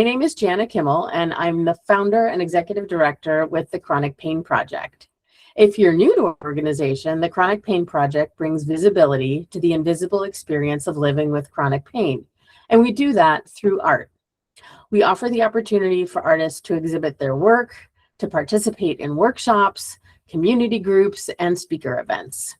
My name is Janna Kimel, and I'm the founder and executive director with the Chronic Pain Project. If you're new to our organization, the Chronic Pain Project brings visibility to the invisible experience of living with chronic pain, and we do that through art. We offer the opportunity for artists to exhibit their work, to participate in workshops, community groups, and speaker events.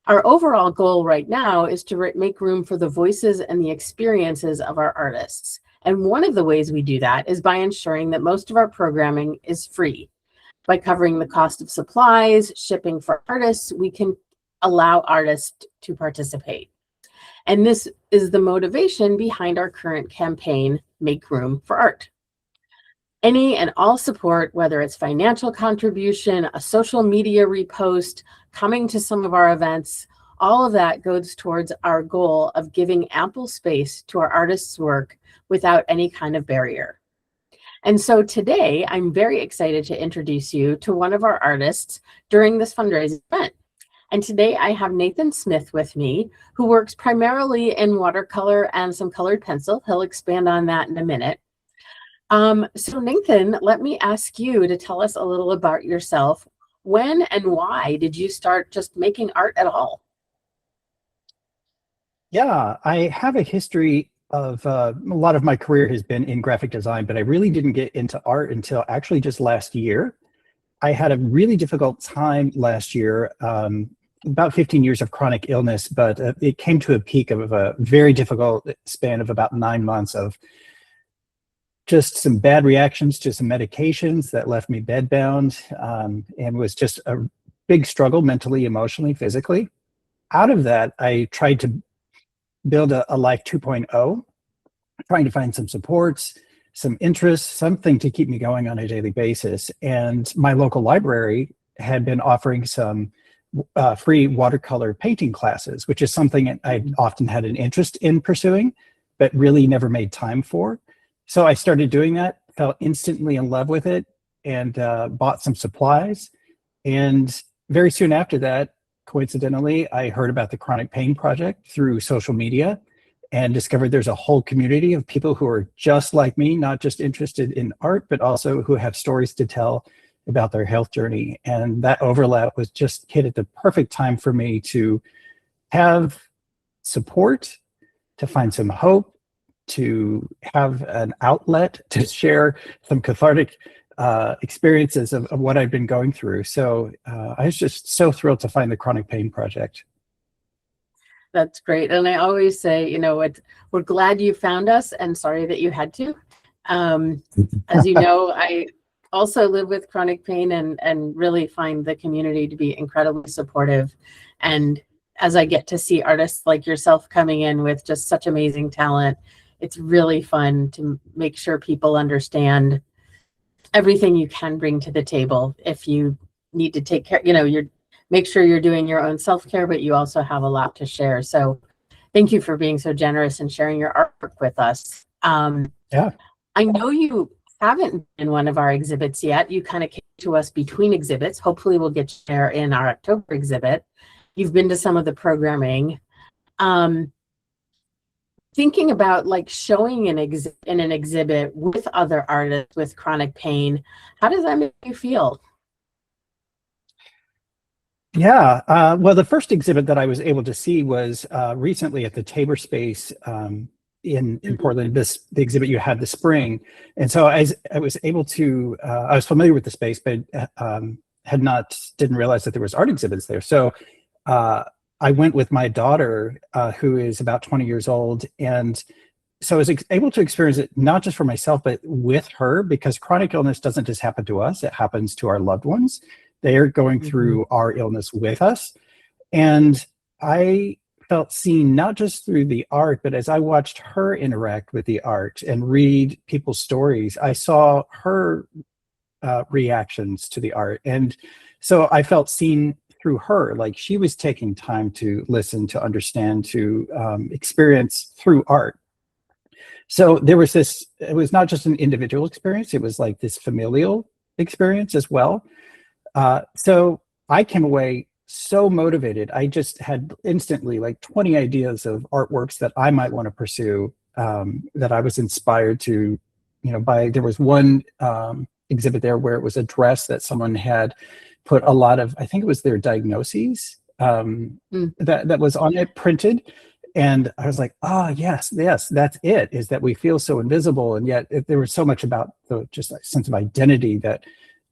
Our overall goal right now is to make room for the voices and the experiences of our artists. And one of the ways we do that is by ensuring that most of our programming is free. By covering the cost of supplies, shipping for artists, we can allow artists to participate. And this is the motivation behind our current campaign, Make Room for Art. Any and all support, whether it's financial contribution, a social media repost, coming to some of our events, all of that goes towards our goal of giving ample space to our artists' work without any kind of barrier. And so today, I'm very excited to introduce you to one of our artists during this fundraising event. And today I have Nathan Smith with me, who works primarily in watercolor and some colored pencil. He'll expand on that in a minute. So Nathan, let me ask you to tell us a little about yourself. When and why did you start just making art at all? Yeah, I have a history of a lot of my career has been in graphic design, but I really didn't get into art until actually just last year. I had a really difficult time last year, about 15 years of chronic illness, but it came to a peak of a very difficult span of about 9 months of just some bad reactions to some medications that left me bedbound, and was just a big struggle mentally, emotionally, physically. Out of that, I tried to build a life 2.0, trying to find some supports, some interests, something to keep me going on a daily basis. And my local library had been offering some free watercolor painting classes, which is something I often had an interest in pursuing, but really never made time for. So I started doing that, fell instantly in love with it, and bought some supplies. And very soon after that, coincidentally, I heard about the Chronic Pain Project through social media and discovered there's a whole community of people who are just like me, not just interested in art, but also who have stories to tell about their health journey. And that overlap was just hit at the perfect time for me to have support, to find some hope, to have an outlet to share some cathartic experiences of what I've been going through. So I was just so thrilled to find the Chronic Pain Project. That's great. And I always say, you know, we're glad you found us and sorry that you had to. As you know, I also live with chronic pain and really find the community to be incredibly supportive. And as I get to see artists like yourself coming in with just such amazing talent, it's really fun to make sure people understand everything you can bring to the table. If you need to take care, you know, make sure you're doing your own self-care, but you also have a lot to share. So thank you for being so generous and sharing your artwork with us. Yeah. I know you haven't been in one of our exhibits yet. You kind of came to us between exhibits. Hopefully we'll get you there in our October exhibit. You've been to some of the programming. Thinking about like showing in an exhibit with other artists with chronic pain, how does that make you feel? Yeah, well, the first exhibit that I was able to see was recently at the Tabor Space in Portland, the exhibit you had this spring. And so I was able to, I was familiar with the space, but didn't realize that there was art exhibits there. So I went with my daughter, who is about 20 years old. And so I was able to experience it not just for myself, but with her, because chronic illness doesn't just happen to us, it happens to our loved ones. They are going through our illness with us. And I felt seen not just through the art, but as I watched her interact with the art and read people's stories, I saw her reactions to the art. And so I felt seen through her, like she was taking time to listen, to understand, to experience through art. So there was this, it was not just an individual experience, it was like this familial experience as well. So I came away so motivated. I just had instantly like 20 ideas of artworks that I might want to pursue, that I was inspired to there was one exhibit there where it was a dress that someone had put a lot of, I think it was their diagnoses that was on it printed. And I was like, oh, yes, that's it, is that we feel so invisible. And yet there was so much about just a sense of identity, that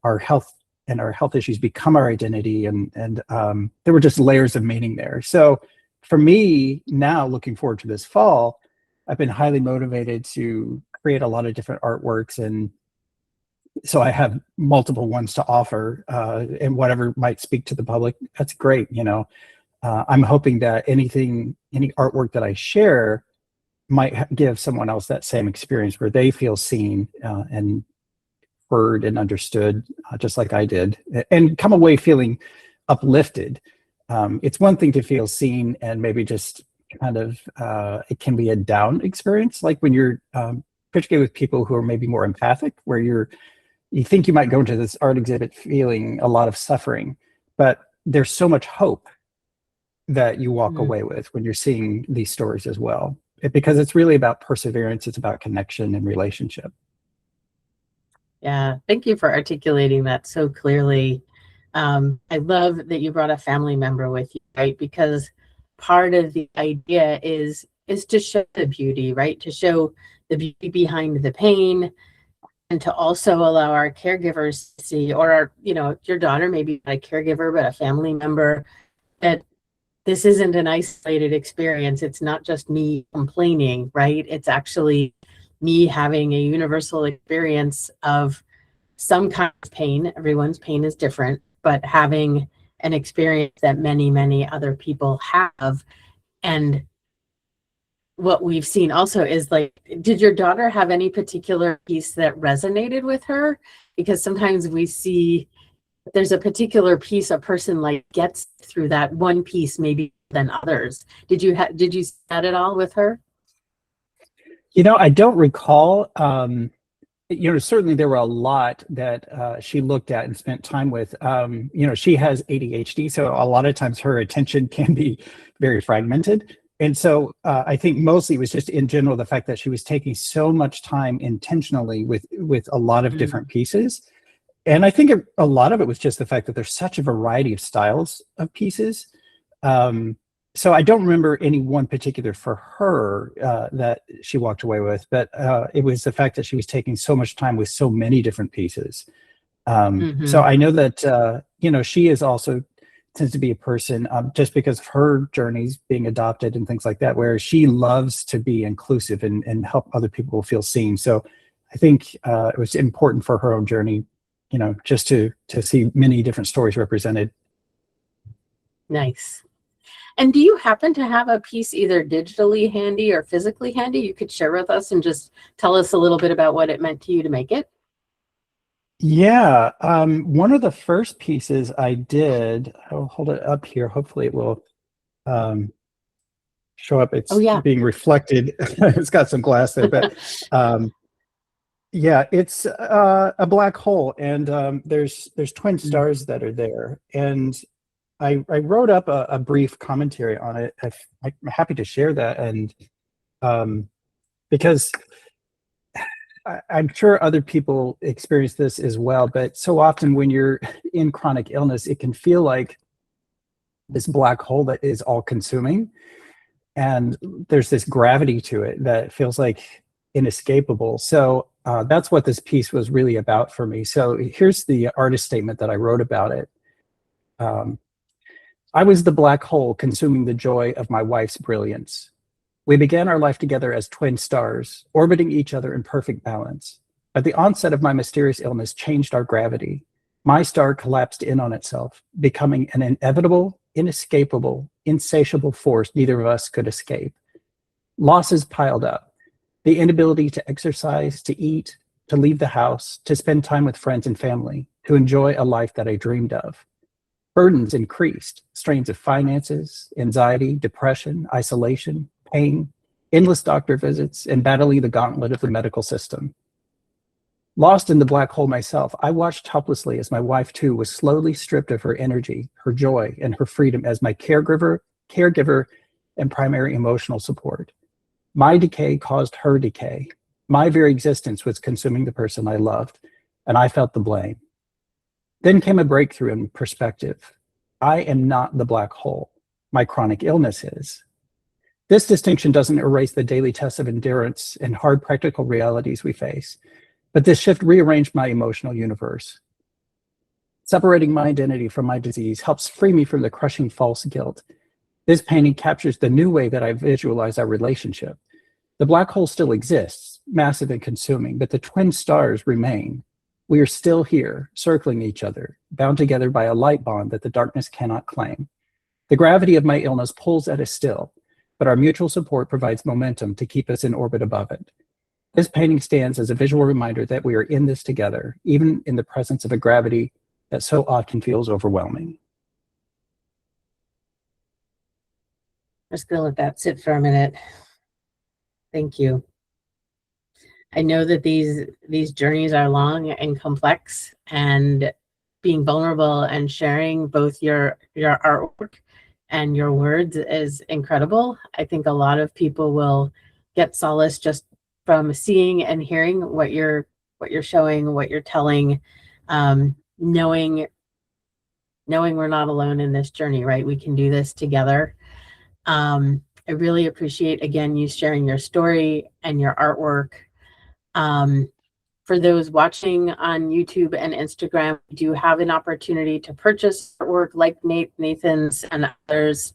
our health and our health issues become our identity. And there were just layers of meaning there. So for me now, looking forward to this fall, I've been highly motivated to create a lot of different artworks. And so I have multiple ones to offer, and whatever might speak to the public, that's great. I'm hoping that any artwork that I share might give someone else that same experience, where they feel seen and heard and understood, just like I did, and come away feeling uplifted. It's one thing to feel seen and maybe just kind of, it can be a down experience, like when you're, particularly with people who are maybe more empathic, where you think you might go into this art exhibit feeling a lot of suffering, but there's so much hope that you walk away with when you're seeing these stories as well, because it's really about perseverance. It's about connection and relationship. Yeah, thank you for articulating that so clearly. I love that you brought a family member with you, right? Because part of the idea is to show the beauty, right? To show the beauty behind the pain, and to also allow our caregivers to see, or your daughter may be not a caregiver, but a family member, that this isn't an isolated experience. It's not just me complaining, right? It's actually me having a universal experience of some kind of pain. Everyone's pain is different, but having an experience that many, many other people have. And what we've seen also is, like, did your daughter have any particular piece that resonated with her? Because sometimes we see there's a particular piece a person like gets through that one piece maybe than others. Did you see that at all with her? I don't recall. Certainly there were a lot that she looked at and spent time with. She has ADHD, so a lot of times her attention can be very fragmented. And so I think mostly it was just in general the fact that she was taking so much time intentionally with a lot of different pieces. And I think a lot of it was just the fact that there's such a variety of styles of pieces. So I don't remember any one particular for her that she walked away with, but it was the fact that she was taking so much time with so many different pieces. So I know that, she is also tends to be a person, just because of her journeys being adopted and things like that, where she loves to be inclusive and help other people feel seen. So I think it was important for her own journey, just to see many different stories represented. Nice. And do you happen to have a piece either digitally handy or physically handy you could share with us and just tell us a little bit about what it meant to you to make it? Yeah. One of the first pieces I did, I'll hold it up here. Hopefully it will show up. It's being reflected. It's got some glass there, but yeah, it's a black hole, and there's twin stars that are there. And I wrote up a brief commentary on it. I'm happy to share that, and because I'm sure other people experience this as well, but so often when you're in chronic illness, it can feel like this black hole that is all consuming. And there's this gravity to it that feels like inescapable. So that's what this piece was really about for me. So here's the artist statement that I wrote about it. I was the black hole consuming the joy of my wife's brilliance. We began our life together as twin stars, orbiting each other in perfect balance. But the onset of my mysterious illness changed our gravity. My star collapsed in on itself, becoming an inevitable, inescapable, insatiable force neither of us could escape. Losses piled up. The inability to exercise, to eat, to leave the house, to spend time with friends and family, to enjoy a life that I dreamed of. Burdens increased, strains of finances, anxiety, depression, isolation, pain, endless doctor visits, and battling the gauntlet of the medical system. Lost in the black hole myself, I watched helplessly as my wife too was slowly stripped of her energy, her joy, and her freedom as my caregiver, and primary emotional support. My decay caused her decay. My very existence was consuming the person I loved, and I felt the blame. Then came a breakthrough in perspective. I am not the black hole. My chronic illness is. This distinction doesn't erase the daily tests of endurance and hard practical realities we face, but this shift rearranged my emotional universe. Separating my identity from my disease helps free me from the crushing false guilt. This painting captures the new way that I visualize our relationship. The black hole still exists, massive and consuming, but the twin stars remain. We are still here, circling each other, bound together by a light bond that the darkness cannot claim. The gravity of my illness pulls at us still, but our mutual support provides momentum to keep us in orbit above it. This painting stands as a visual reminder that we are in this together, even in the presence of a gravity that so often feels overwhelming. I'm just going to let that sit for a minute. Thank you. I know that these journeys are long and complex, and being vulnerable and sharing both your artwork and your words is incredible. I think a lot of people will get solace just from seeing and hearing what you're showing, what you're telling, knowing we're not alone in this journey, right? We can do this together. I really appreciate, again, you sharing your story and your artwork. For those watching on YouTube and Instagram, we do have an opportunity to purchase artwork like Nathan's and others.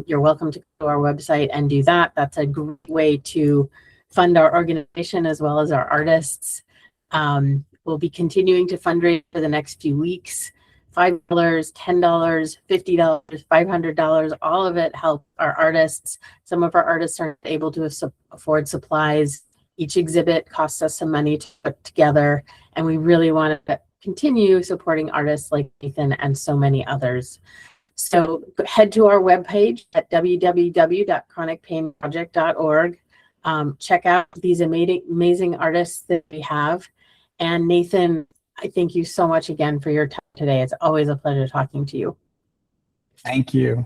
You're welcome to go to our website and do that. That's a great way to fund our organization as well as our artists. We'll be continuing to fundraise for the next few weeks. $5, $10, $50, $500, all of it helps our artists. Some of our artists aren't able to afford supplies. Each exhibit costs us some money to put together, and we really want to continue supporting artists like Nathan and so many others. So head to our webpage at www.chronicpainproject.org. Check out these amazing artists that we have. And Nathan, I thank you so much again for your time today. It's always a pleasure talking to you. Thank you.